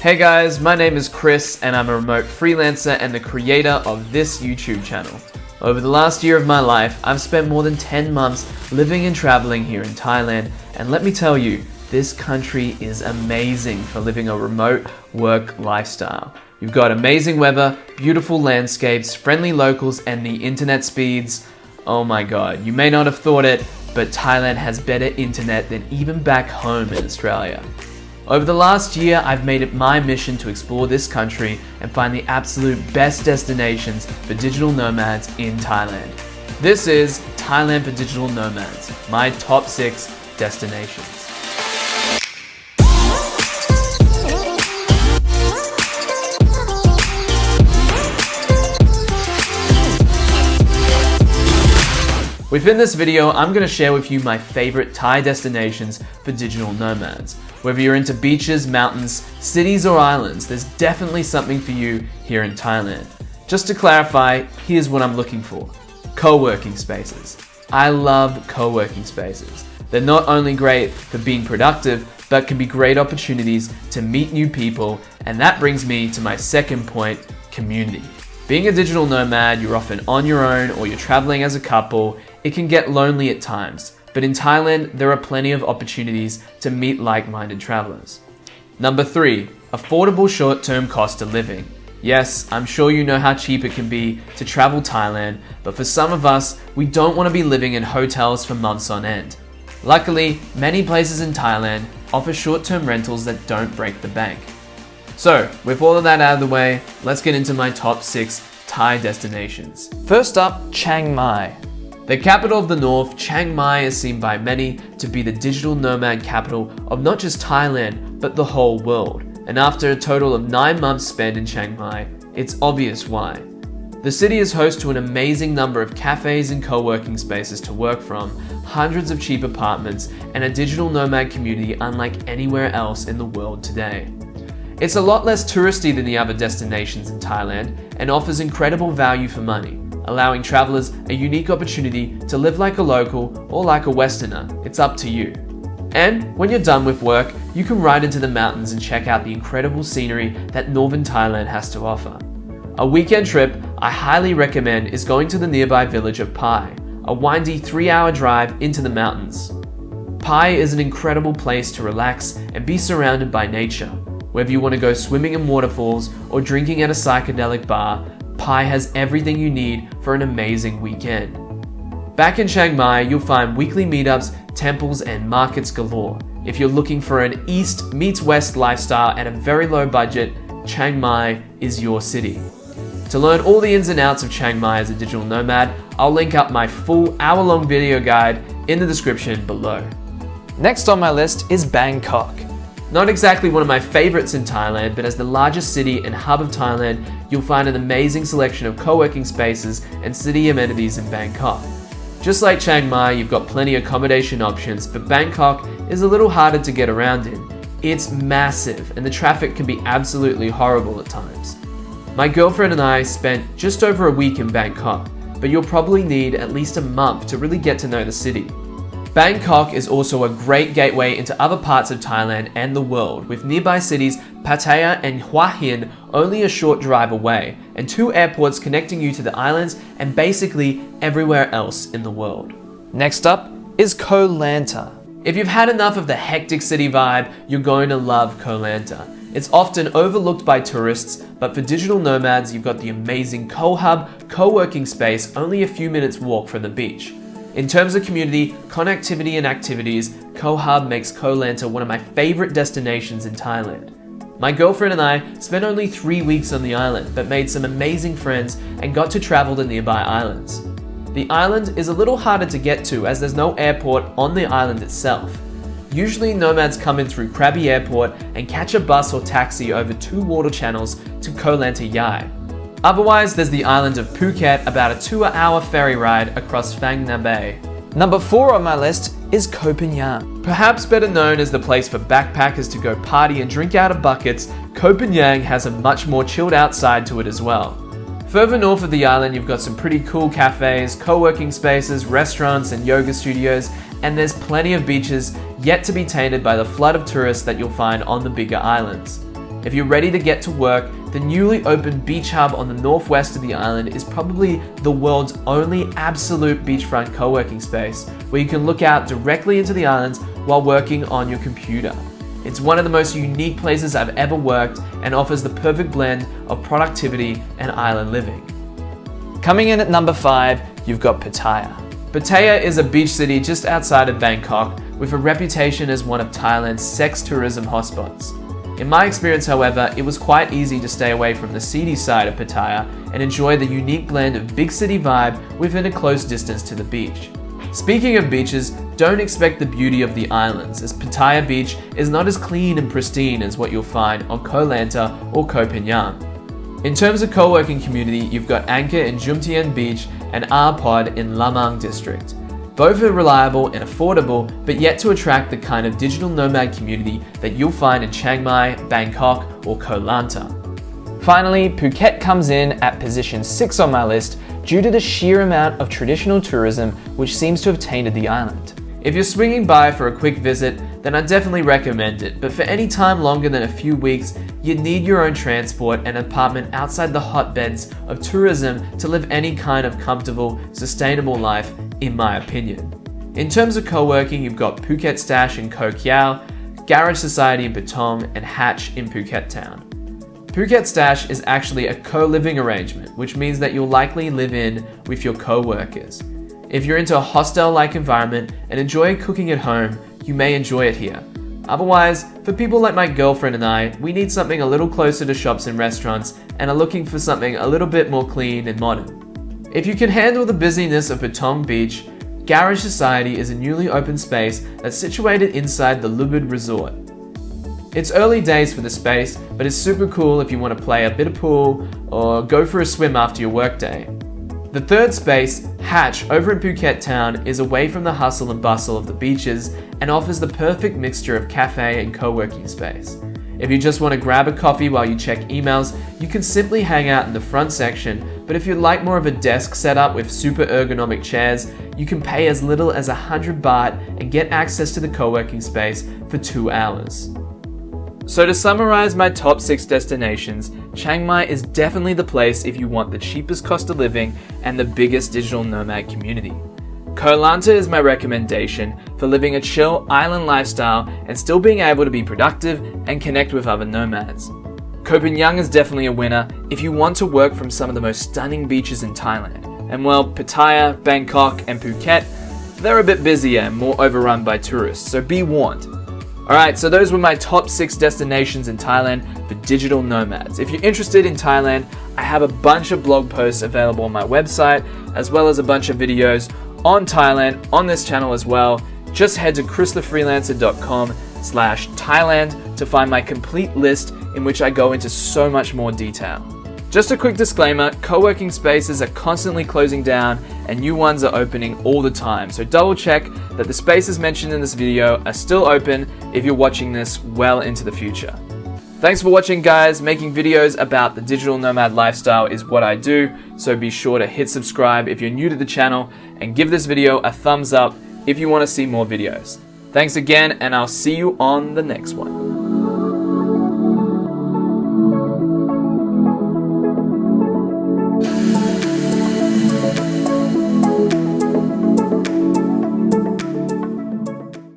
Hey guys, my name is Chris and I'm a remote freelancer and the creator of this YouTube channel. Over the last year of my life, I've spent more than 10 months living and traveling here in Thailand, and let me tell you, this country is amazing for living a remote work lifestyle. You've got amazing weather, beautiful landscapes, friendly locals, and the internet speeds. Oh my god, you may not have thought it, but Thailand has better internet than even back home in Australia. Over the last year, I've made it my mission to explore this country and find the absolute best destinations for digital nomads in Thailand. This is Thailand for Digital Nomads, my top 6 destinations. Within this video, I'm going to share with you my favorite Thai destinations for digital nomads. Whether you're into beaches, mountains, cities, or islands, there's definitely something for you here in Thailand. Just to clarify, here's what I'm looking for. Co-working spaces. I love co-working spaces. They're not only great for being productive, but can be great opportunities to meet new people, and that brings me to my second point, community. Being a digital nomad, you're often on your own or you're traveling as a couple. It can get lonely at times, but in Thailand, there are plenty of opportunities to meet like-minded travelers. Number 3, affordable short-term cost of living. Yes, I'm sure you know how cheap it can be to travel Thailand, but for some of us, we don't want to be living in hotels for months on end. Luckily, many places in Thailand offer short-term rentals that don't break the bank. So, with all of that out of the way, let's get into my top 6 Thai destinations. First up, Chiang Mai. The capital of the north, Chiang Mai is seen by many to be the digital nomad capital of not just Thailand, but the whole world. And after a total of 9 months spent in Chiang Mai, it's obvious why. The city is host to an amazing number of cafes and co-working spaces to work from, hundreds of cheap apartments, and a digital nomad community unlike anywhere else in the world today. It's a lot less touristy than the other destinations in Thailand and offers incredible value for money, allowing travelers a unique opportunity to live like a local or like a Westerner. It's up to you. And when you're done with work, you can ride into the mountains and check out the incredible scenery that northern Thailand has to offer. A weekend trip I highly recommend is going to the nearby village of Pai, a windy 3-hour drive into the mountains. Pai is an incredible place to relax and be surrounded by nature. Whether you want to go swimming in waterfalls or drinking at a psychedelic bar, Pai has everything you need for an amazing weekend. Back in Chiang Mai, you'll find weekly meetups, temples, and markets galore. If you're looking for an East meets West lifestyle at a very low budget, Chiang Mai is your city. To learn all the ins and outs of Chiang Mai as a digital nomad, I'll link up my full hour-long video guide in the description below. Next on my list is Bangkok. Not exactly one of my favorites in Thailand, but as the largest city and hub of Thailand, you'll find an amazing selection of co-working spaces and city amenities in Bangkok. Just like Chiang Mai, you've got plenty of accommodation options, but Bangkok is a little harder to get around in. It's massive, and the traffic can be absolutely horrible at times. My girlfriend and I spent just over a week in Bangkok, but you'll probably need at least a month to really get to know the city. Bangkok is also a great gateway into other parts of Thailand and the world, with nearby cities Pattaya and Hua Hin only a short drive away, and 2 airports connecting you to the islands and basically everywhere else in the world. Next up is Koh Lanta. If you've had enough of the hectic city vibe, you're going to love Koh Lanta. It's often overlooked by tourists, but for digital nomads, you've got the amazing Koh Hub co-working space only a few minutes walk from the beach. In terms of community, connectivity, and activities, Koh Hub makes Koh Lanta one of my favorite destinations in Thailand. My girlfriend and I spent only 3 weeks on the island, but made some amazing friends and got to travel to nearby islands. The island is a little harder to get to as there's no airport on the island itself. Usually nomads come in through Krabi Airport and catch a bus or taxi over 2 water channels to Koh Lanta Yai. Otherwise, there's the island of Phuket, about a 2-hour ferry ride across Phang Nga Bay. Number 4 on my list is Koh Phangan. Perhaps better known as the place for backpackers to go party and drink out of buckets, Koh Phangan has a much more chilled out side to it as well. Further north of the island, you've got some pretty cool cafes, co-working spaces, restaurants, and yoga studios, and there's plenty of beaches yet to be tainted by the flood of tourists that you'll find on the bigger islands. If you're ready to get to work, the newly opened beach hub on the northwest of the island is probably the world's only absolute beachfront co-working space, where you can look out directly into the islands while working on your computer. It's one of the most unique places I've ever worked and offers the perfect blend of productivity and island living. Coming in at number 5, you've got Pattaya. Pattaya is a beach city just outside of Bangkok with a reputation as one of Thailand's sex tourism hotspots. In my experience, however, it was quite easy to stay away from the seedy side of Pattaya and enjoy the unique blend of big city vibe within a close distance to the beach. Speaking of beaches, don't expect the beauty of the islands, as Pattaya Beach is not as clean and pristine as what you'll find on Koh Lanta or Koh Phangan. In terms of co-working community, you've got Anchor in Jumtien Beach and R-Pod in Lamang District. Both are reliable and affordable, but yet to attract the kind of digital nomad community that you'll find in Chiang Mai, Bangkok, or Koh Lanta. Finally, Phuket comes in at position 6 on my list due to the sheer amount of traditional tourism which seems to have tainted the island. If you're swinging by for a quick visit, then I definitely recommend it, but for any time longer than a few weeks, you'd need your own transport and apartment outside the hotbeds of tourism to live any kind of comfortable, sustainable life, in my opinion. In terms of co-working, you've got Phuket Stash in Koh Kiao, Garage Society in Patong, and Hatch in Phuket Town. Phuket Stash is actually a co-living arrangement, which means that you'll likely live in with your co-workers. If you're into a hostel-like environment and enjoy cooking at home, you may enjoy it here. Otherwise, for people like my girlfriend and I, we need something a little closer to shops and restaurants and are looking for something a little bit more clean and modern. If you can handle the busyness of Patong Beach, Garage Society is a newly opened space that's situated inside the Lubid Resort. It's early days for the space, but it's super cool if you want to play a bit of pool or go for a swim after your workday. The third space, Hatch, over in Phuket Town, is away from the hustle and bustle of the beaches and offers the perfect mixture of cafe and co-working space. If you just want to grab a coffee while you check emails, you can simply hang out in the front section, but if you'd like more of a desk setup with super ergonomic chairs, you can pay as little as 100 baht and get access to the co-working space for 2 hours. So to summarize my top 6 destinations, Chiang Mai is definitely the place if you want the cheapest cost of living and the biggest digital nomad community. Koh Lanta is my recommendation for living a chill island lifestyle and still being able to be productive and connect with other nomads. Koh Phangan is definitely a winner if you want to work from some of the most stunning beaches in Thailand. And while Pattaya, Bangkok and Phuket, they're a bit busier and more overrun by tourists, so be warned. Alright, so those were my top 6 destinations in Thailand for digital nomads. If you're interested in Thailand, I have a bunch of blog posts available on my website, as well as a bunch of videos on Thailand on this channel as well. Just head to christhefreelancer.com/Thailand to find my complete list in which I go into so much more detail. Just a quick disclaimer, co-working spaces are constantly closing down and new ones are opening all the time, so double check that the spaces mentioned in this video are still open if you're watching this well into the future. Thanks for watching, guys. Making videos about the digital nomad lifestyle is what I do, so be sure to hit subscribe if you're new to the channel and give this video a thumbs up if you want to see more videos. Thanks again, and I'll see you on the next one.